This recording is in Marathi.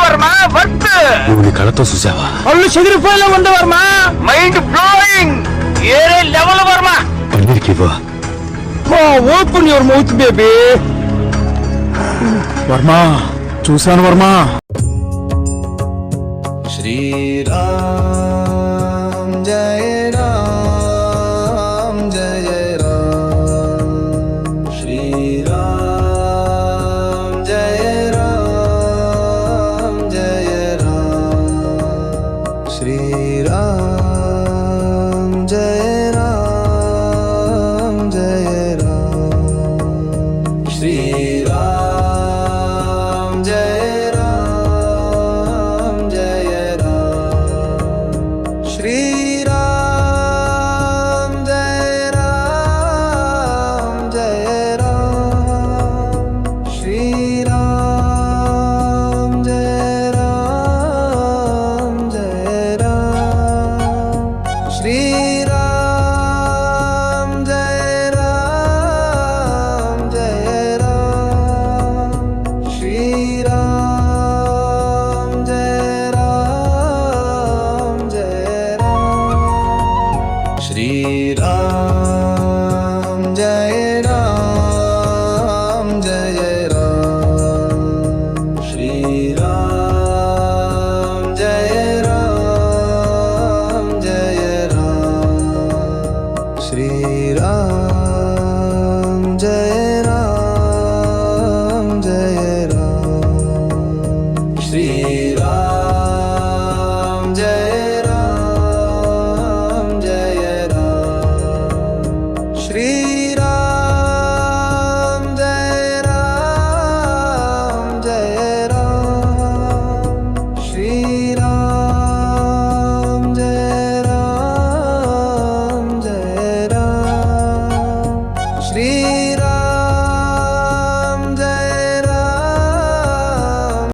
వర్మ వర్త్ నువ్వు నీ కళ్ళతో చూసావా? కళ్ళు చెదిరిపోయేలా ఉంది వర్మ. మైండ్ బ్లోయింగ్, ఏరే లెవెల్ వర్మ. పన్నీర్కి ఇవ్వ. Open your mouth baby. Varma చూశాను వర్మ. श्रीराम जय राम जय राम श्रीराम जय राम जय राम श्रीराम जय राम जय राम श्रीराम जय राम जय राम श्रीराम जय राम जय राम श्रीराम जय राम जय राम श्रीराम जय राम जय राम श्रीराम जय राम जय राम श्रीराम जय राम जय राम श्रीराम जय राम जय राम श्रीराम जय राम जय राम श्री